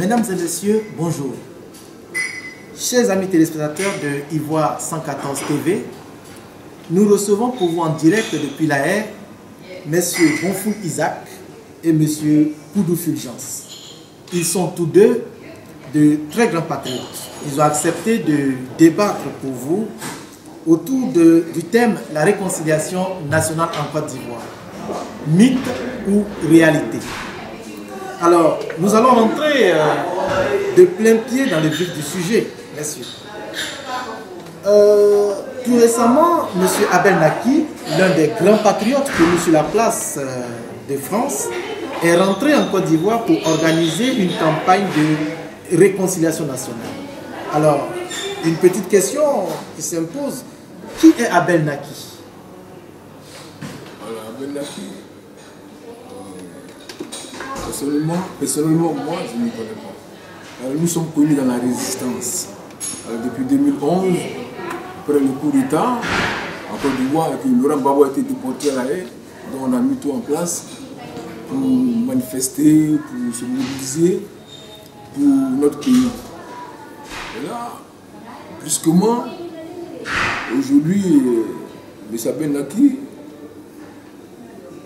Mesdames et messieurs, bonjour. Chers amis téléspectateurs de Ivoire 114 TV, nous recevons pour vous en direct depuis la Haye, messieurs Bonfoul Isaac et monsieur Koudou Fulgence. Ils sont tous deux de très grands patriotes. Ils ont accepté de débattre pour vous autour du thème « La réconciliation nationale en Côte d'Ivoire. Mythe ou réalité ?» Alors, nous allons rentrer de plein pied dans le vif du sujet, messieurs. Tout récemment, M. Abel Naki, l'un des grands patriotes connus sur la place de France, est rentré en Côte d'Ivoire pour organiser une campagne de réconciliation nationale. Alors, une petite question qui s'impose. Qui est Abel Naki? Alors, Abel Naki, personnellement, moi, je ne le connais pas. Alors, nous sommes connus dans la résistance. Alors, depuis 2011, après le coup d'État, en Côte d'Ivoire, Laurent Gbagbo a été déporté à la Haye, donc on a mis tout en place pour manifester, pour se mobiliser pour notre pays. Et là, brusquement, aujourd'hui, M. Abel Naki,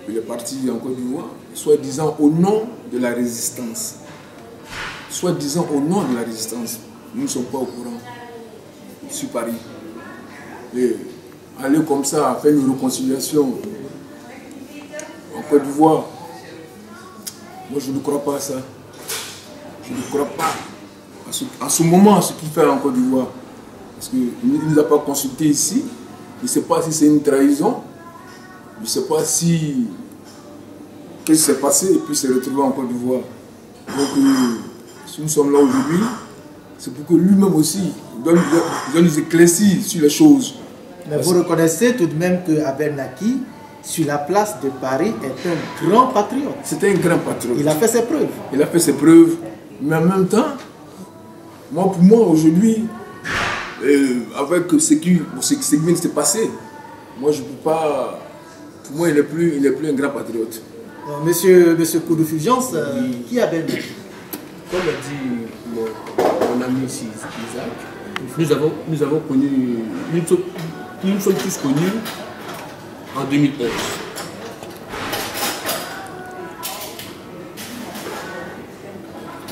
il est parti en Côte d'Ivoire, soi-disant au nom de la résistance. Soi-disant au nom de la résistance. Nous ne sommes pas au courant. Sur Paris. Et aller comme ça, faire une réconciliation en Côte d'Ivoire, moi je ne crois pas à ça. Je ne crois pas à ce moment, à ce qu'il fait en Côte d'Ivoire. Parce qu'il ne nous a pas consulté ici. Il ne sait pas si c'est une trahison. Il ne sait pas si qu'est-ce qui s'est passé et puis s'est retrouvé en Côte d'Ivoire. Donc, si nous sommes là aujourd'hui, c'est pour que lui-même aussi doit nous éclaircir sur les choses. Mais vous reconnaissez tout de même que Abel Naki, sur la place de Paris, est un grand patriote. C'est un grand patriote. Il a fait ses preuves. Il a fait ses preuves. Mais en même temps, pour moi aujourd'hui, avec ce qui vient de se passer, moi je ne peux pas. Pour moi, il n'est plus un grand patriote. Monsieur Koudou Fulgence, qui est Abel Naki? Comme l'a dit mon ami ici, Isaac, nous avons connu, nous nous sommes tous connus en 2011.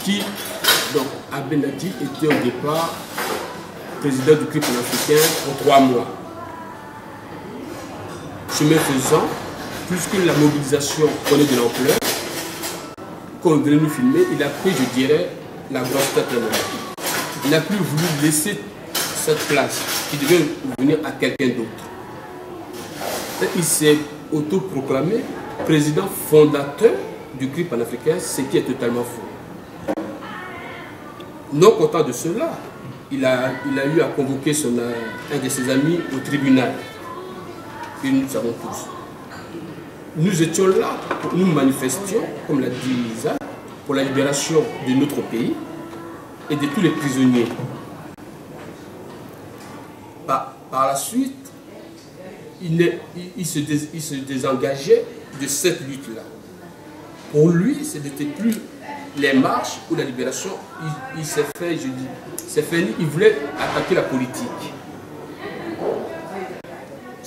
Qui, donc, Abel Naki était au départ président du CRI panafricain pour 3 mois. Chemin faisant, puisque la mobilisation prenait de l'ampleur, quand on venait nous filmer, il a pris, je dirais, la grosse tête à l'heure. Il n'a plus voulu laisser cette place qui devait venir à quelqu'un d'autre. Il s'est autoproclamé président fondateur du CRI panafricain, ce qui est totalement faux. Non content de cela, il a eu à convoquer un de ses amis au tribunal. Et nous savons tous. Nous étions là, nous manifestions, comme l'a dit Isaac, pour la libération de notre pays et de tous les prisonniers. Par la suite, il se désengageait de cette lutte-là. Pour lui, ce n'était plus les marches ou la libération. Il s'est fait, il voulait attaquer la politique.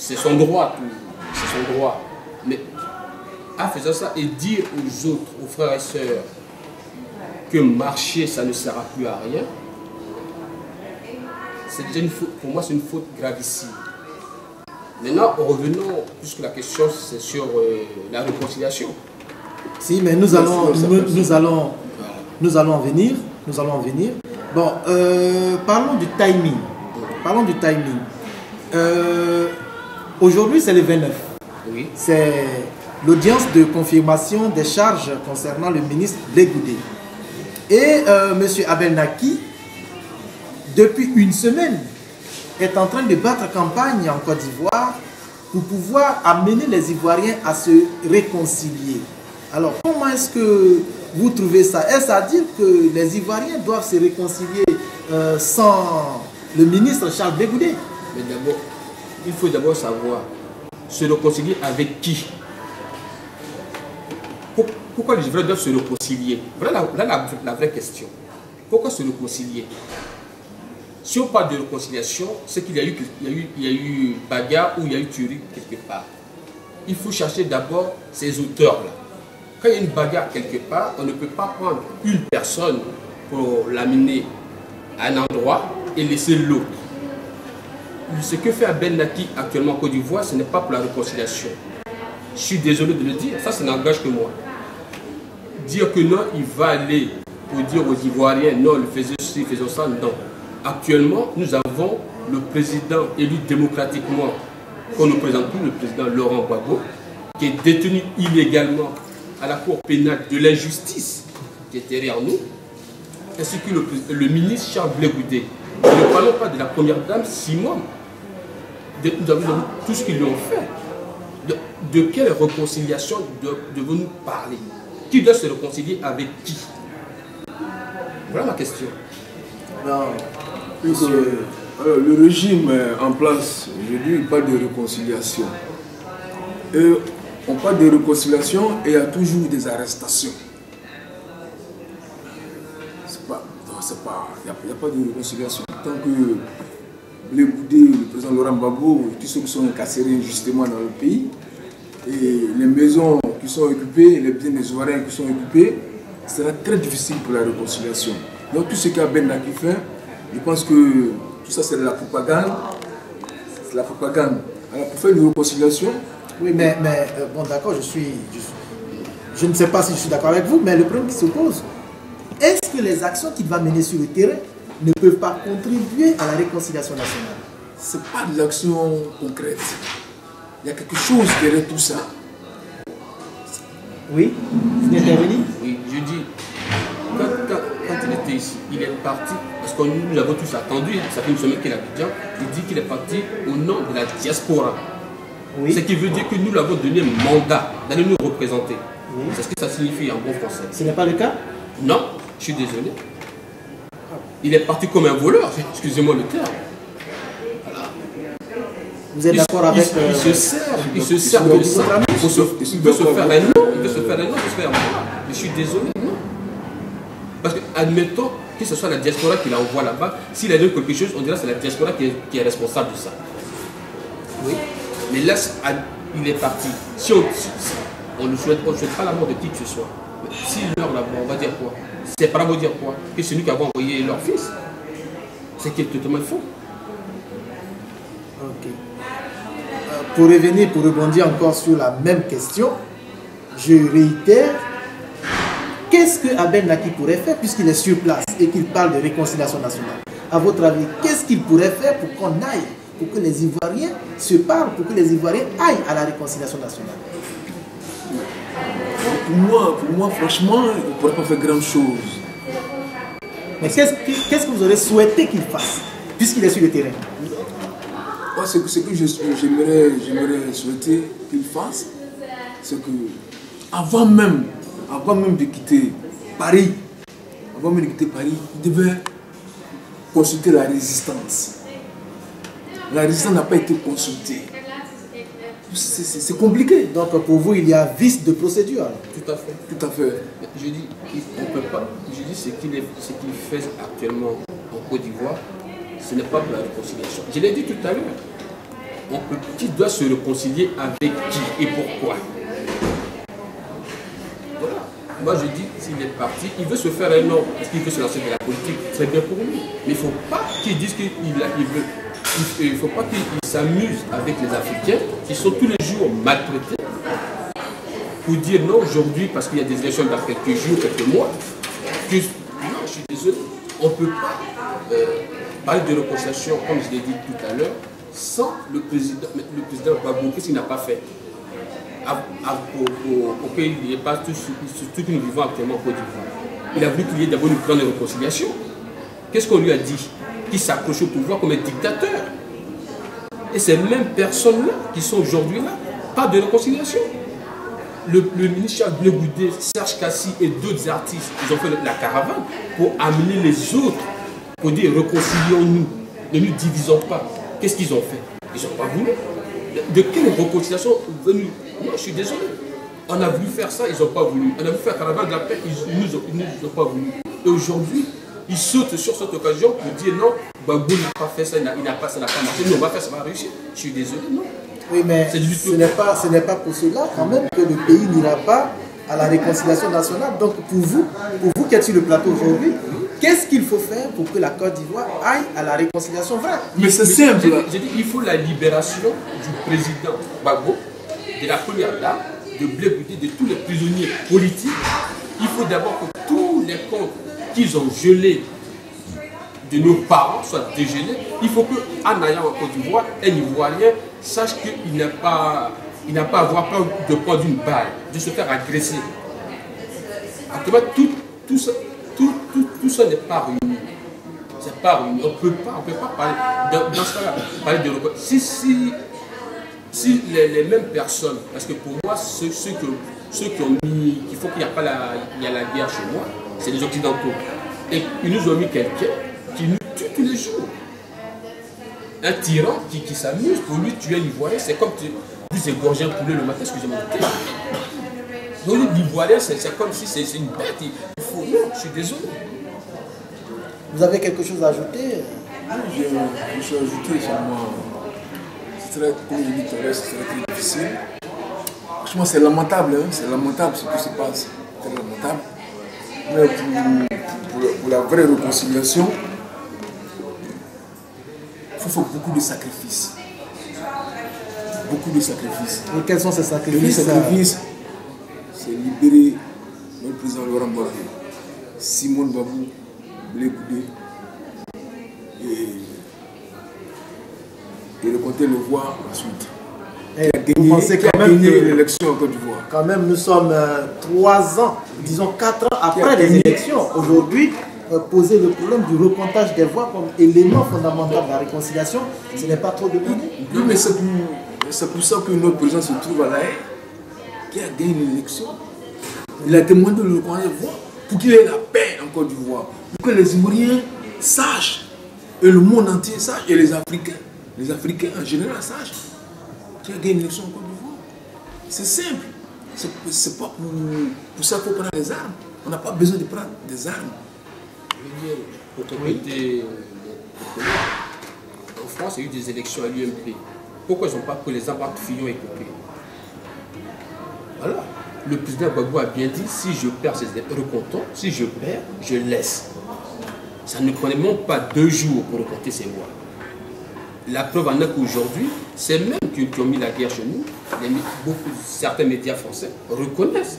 C'est son droit, c'est son droit. Mais en faisant ça et dire aux autres, aux frères et sœurs, que marcher, ça ne sert plus à rien, c'est déjà une faute, pour moi, c'est une faute gravissime. Maintenant, revenons, puisque la question c'est sur la réconciliation. Si, mais nous allons en venir. Bon, parlons du timing. Aujourd'hui, c'est le 29. Oui. C'est l'audience de confirmation des charges concernant le ministre Légoudé. Et M. Abel Naki, depuis une semaine, est en train de battre campagne en Côte d'Ivoire pour pouvoir amener les Ivoiriens à se réconcilier. Alors, comment est-ce que vous trouvez ça? Est-ce à dire que les Ivoiriens doivent se réconcilier sans le ministre Charles Légoudé? Mais d'abord, il faut d'abord savoir se réconcilier avec qui? Pourquoi les Ivoiriens doivent se réconcilier? Voilà la vraie question. Pourquoi se réconcilier? Si on parle de réconciliation, c'est qu'il y a eu bagarre ou il y a eu tuerie quelque part. Il faut chercher d'abord ces auteurs-là. Quand il y a une bagarre quelque part, on ne peut pas prendre une personne pour l'amener à un endroit et laisser l'autre. Ce que fait Abel Naki actuellement en Côte d'Ivoire, ce n'est pas pour la réconciliation. Je suis désolé de le dire, ça n'engage que moi. Dire que non, il va aller pour dire aux Ivoiriens, non, le faisait ceci, faisons ça, non. Actuellement, nous avons le président élu démocratiquement, qu'on ne présente plus, le président Laurent Gbagbo, qui est détenu illégalement à la cour pénale de l'injustice qui est derrière nous, ainsi que le ministre Charles Blé Goudé. Nous ne parlons pas de la première dame Simone, nous avons tout ce qu'ils lui ont fait. De quelle réconciliation devons-nous parler? Qui doit se réconcilier avec qui? Voilà ma question. Non. Le régime en place, aujourd'hui, il parle de réconciliation. Et on parle de réconciliation et il y a toujours des arrestations. Il n'y a pas de réconciliation. Tant que Blé Goudé, le président Laurent Gbagbo, tous ceux qui sont incarcérés injustement dans le pays, et les maisons qui sont occupées, les biens des Ivoiriens qui sont occupés, ce sera très difficile pour la réconciliation. Donc tout ce qu'Abel Naki fait, je pense que tout ça c'est de la propagande. C'est la propagande. Alors pour faire une réconciliation... Oui, mais bon d'accord, je ne sais pas si je suis d'accord avec vous, mais le problème qui se pose, est-ce que les actions qu'il va mener sur le terrain ne peuvent pas contribuer à la réconciliation nationale? Ce n'est pas de l'action concrète. Il y a quelque chose derrière tout ça. Oui, vous intervenez? Oui, je dis, quand il était ici, il est parti, parce que nous l'avons tous attendu, ça fait une semaine qu'il est à Abidjan, il dit qu'il est parti au nom de la diaspora. Oui. Ce qui veut dire que nous l'avons donné mandat d'aller nous représenter. Oui. C'est ce que ça signifie en bon français. Ce n'est pas le cas? Non, je suis désolé. Il est parti comme un voleur, excusez-moi le terme. Voilà. Vous êtes d'accord avec... Il se sert de ça. Il veut se faire un nom, il veut se faire un nom. Mais je suis désolé, non. Parce que, admettons que ce soit la diaspora qui l'envoie là-bas, s'il a dit quelque chose, on dirait que c'est la diaspora qui est responsable de ça. Oui. Mais là, il est parti. Si on ne souhaite pas la mort de qui que ce soit, s'il meurt là-bas, on va dire quoi? C'est pas vous dire quoi? Que c'est nous qui avons envoyé leur fils. C'est qui est totalement faux. Ok. Pour revenir, pour rebondir encore sur la même question, je réitère, qu'est-ce que Abel Naki pourrait faire puisqu'il est sur place et qu'il parle de réconciliation nationale? À votre avis, qu'est-ce qu'il pourrait faire pour qu'on aille, pour que les Ivoiriens se parlent, pour que les Ivoiriens aillent à la réconciliation nationale? Pour moi, franchement, il ne pourrait pas faire grand chose. Mais qu'est-ce que vous aurez souhaité qu'il fasse, puisqu'il est sur le terrain? Moi, ce que j'aimerais souhaiter qu'il fasse, c'est que avant même de quitter Paris, il devait consulter la résistance. La résistance n'a pas été consultée. C'est compliqué. Donc pour vous, il y a vice de procédure. Tout à fait. Tout à fait. Je dis, on peut pas. Je dis ce qu'il fait actuellement en Côte d'Ivoire, ce n'est pas pour la réconciliation. Je l'ai dit tout à l'heure. Qui doit se réconcilier avec qui et pourquoi? Voilà. Moi je dis, s'il est parti, il veut se faire un nom, parce qu'il veut se lancer dans la politique, c'est bien pour lui. Mais il ne faut pas qu'il dise qu'il veut. Il ne faut pas qu'il s'amuse avec les Africains qui sont tous les jours maltraités pour dire non aujourd'hui parce qu'il y a des élections dans quelques jours, quelques mois. Non, je suis désolé. On ne peut pas parler de réconciliation, comme je l'ai dit tout à l'heure, sans le président Gbagbo. Qu'est-ce qu'il n'a pas fait pour qu'il n'y ait pas tout ce que nous vivons actuellement en Côte d'Ivoire? Il a voulu qu'il y ait d'abord une grande réconciliation. Qu'est-ce qu'on lui a dit? Qui s'accrochent au pouvoir comme un dictateur. Et ces mêmes personnes-là qui sont aujourd'hui là, pas de réconciliation. Le ministre Charles Blé Goudé, Serge Kassi et d'autres artistes, ils ont fait la caravane pour amener les autres, pour dire réconcilions-nous, ne nous divisons pas. Qu'est-ce qu'ils ont fait? Ils n'ont pas voulu. De quelle réconciliation venue? Moi, je suis désolé. On a voulu faire ça, ils n'ont pas voulu. On a voulu faire la caravane de la paix, ils nous ont pas voulu. Et aujourd'hui, il saute sur cette occasion pour dire non, Gbagbo n'a pas fait ça, ça n'a pas marché, nous on va faire, ça va réussir. Je suis désolé, non. Oui, mais ce n'est pas pour cela quand même que le pays n'ira pas à la réconciliation nationale. Donc pour vous qui êtes sur le plateau aujourd'hui, qu'est-ce qu'il faut faire pour que la Côte d'Ivoire aille à la réconciliation vraie? Mais c'est simple. J'ai dit il faut la libération du président Gbagbo, de la première dame, de Blé Goudé, de tous les prisonniers politiques. Il faut d'abord que tous les comptes qu'ils ont gelés de nos parents soient dégelés. Il faut qu'en allant en Côte d'Ivoire, un Ivoirien sache qu'il n'a pas à avoir peur de prendre une balle, de se faire agresser. Actuellement, tout ça n'est pas réuni. C'est pas réuni. On ne peut pas parler, dans ce cas-là, parler de reconnaissance. Si les mêmes personnes, parce que pour moi, ceux qui ont mis qu'il faut qu'il n'y a pas la guerre chez moi, c'est les Occidentaux. Et ils nous ont mis quelqu'un qui nous tue tous les jours. Un tyran qui s'amuse, pour lui tuer un Ivoirien, c'est comme tu égorger un poulet le matin, excusez-moi. Donc l'Ivoirien, c'est comme si c'est une bête. Il faut, non, je suis désolé. Vous avez quelque chose à ajouter? Je suis ajouté sur moi. C'est très, comme je dis tout à l'heure, c'est très difficile. Franchement, c'est lamentable, hein? C'est lamentable ce qui se passe. C'est lamentable. Mais pour la vraie réconciliation, il faut beaucoup de sacrifices. Beaucoup de sacrifices. Et quels sont ces sacrifices? Les sacrifices, c'est libérer le président Laurent Gbagbo, Simon Babou, Blé Goudé, et le comté le voit ensuite. Vous pensez quand même que l'élection en Côte d'Ivoire. Quand même, nous sommes 3 ans, disons 4 ans après les élections. Aujourd'hui, poser le problème du recomptage des voix comme élément fondamental de la réconciliation, ce n'est pas trop demandé. Non, mais c'est pour ça que notre président se trouve à La Haye, qui a gagné l'élection. Il a demandé le recomptage des voix pour qu'il ait la paix en Côte d'Ivoire. Pour que les Ivoiriens sachent, et le monde entier sache, et les Africains en général sachent, qui a gagné l'élection en Côte d'Ivoire. C'est simple. C'est pas pour ça qu'il faut prendre des armes. On n'a pas besoin de prendre des armes. Pour compléter, en France, il y a eu des élections à l'UMP. Pourquoi ils n'ont pas pris les armes entre Fillon et Copé? Voilà. Le président Gbagbo a bien dit, si je perds, c'est recomptant. Si je perds, je laisse. Ça ne prenait même pas 2 jours pour recompter ces voix. La preuve en est qu'aujourd'hui, c'est même qui ont mis la guerre chez nous, certains médias français reconnaissent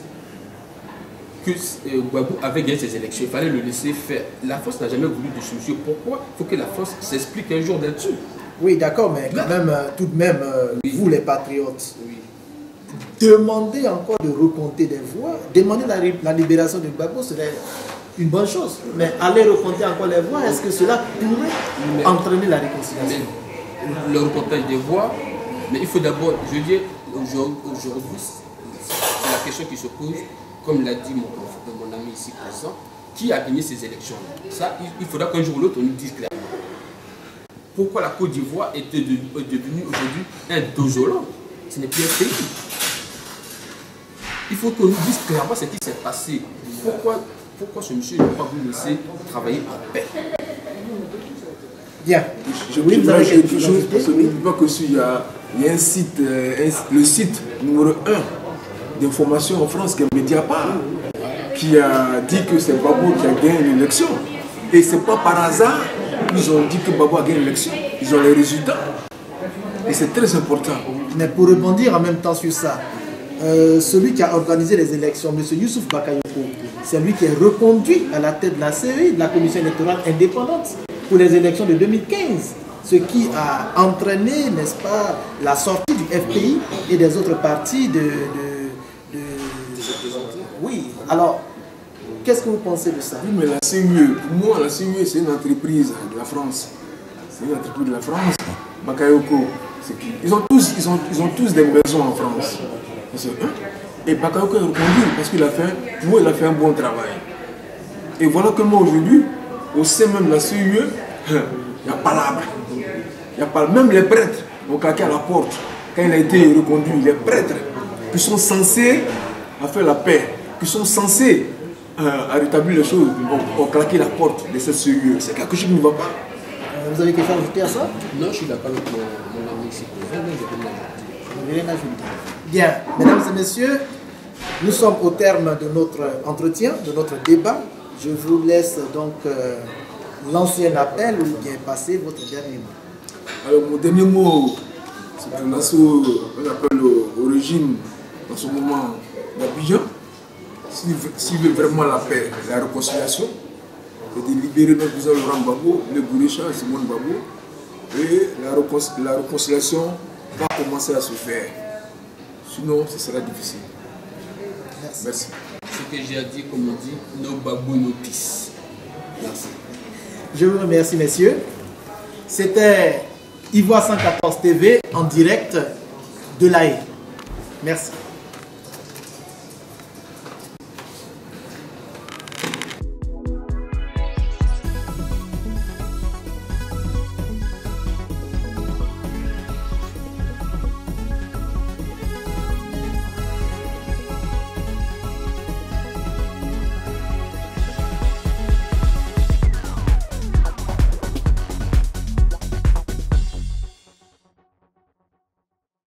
que Gbagbo avait gagné ses élections. Il fallait le laisser faire. La France n'a jamais voulu de solution. Pourquoi? Il faut que la France s'explique un jour là-dessus. Oui, d'accord, mais quand même, tout de même, vous les patriotes, demandez encore de recompter des voix, demander la libération de Gbagbo serait une bonne chose. Mais aller recompter encore les voix, est-ce que cela pourrait entraîner la réconciliation? Le recomptage des voix, mais il faut d'abord, je veux dire, aujourd'hui, c'est la question qui se pose, comme l'a dit mon ami ici présent, qui a gagné ces élections? Ça, il faudra qu'un jour ou l'autre on nous dise clairement. Pourquoi la Côte d'Ivoire est devenue aujourd'hui un dozolant? Ce n'est plus un pays. Il faut qu'on nous dise clairement ce qui s'est passé. Pourquoi ce monsieur n'a pas voulu laisser travailler en paix? Bien. Vous avez quelque chose, parce que n'oublie pas qu'il y a un site, le site numéro 1 d'information en France, qui est Mediapart, qui a dit que c'est Gbagbo qui a gagné l'élection. Et ce n'est pas par hasard qu'ils ont dit que Gbagbo a gagné l'élection. Ils ont les résultats. Et c'est très important. Mais pour rebondir en même temps sur ça, celui qui a organisé les élections, M. Youssouf Bakayoko, c'est lui qui est reconduit à la tête de la CEI, de la Commission électorale indépendante, pour les élections de 2015. Ce qui a entraîné, n'est-ce pas, la sortie du FPI et des autres partis Oui, alors, qu'est-ce que vous pensez de ça? Oui, mais la CUE, pour moi, la CUE, c'est une entreprise de la France. C'est une entreprise de la France. Bakayoko, c'est qui? Ils ont tous des maisons en France. Et Bakayoko est reconduit parce qu'il a fait un bon travail. Et voilà que moi, aujourd'hui, au sein même de la CUE, il n'y a pas l'arbre. Il n'y a pas, même les prêtres ont claqué à la porte. Quand il a été reconduit, les prêtres qui sont censés faire la paix, qui sont censés à rétablir les choses, ont claqué la porte de ce sérieux. C'est quelque chose qui ne va pas. Vous avez quelque chose à ajouter à ça? Non, je suis d'accord avec mon ami ici. Vous voulez l'ajouter? Bien, mesdames et messieurs, nous sommes au terme de notre entretien, de notre débat. Je vous laisse donc lancer un appel ou bien passer votre dernier mot. Alors, mon dernier mot, c'est un assaut, on appelle au régime, dans ce moment d'Abidjan, s'il veut vraiment la paix, la réconciliation, et de libérer notre président Laurent Gbagbo, le Bouricha, Simone Gbagbo, et la réconciliation va commencer à se faire. Sinon, ce sera difficile. Merci. Ce que j'ai à dire, comme on dit, nos Gbagbo, nos fils. Merci. Je vous remercie, messieurs. C'était Ivoire 114 TV en direct de l'AE. Merci.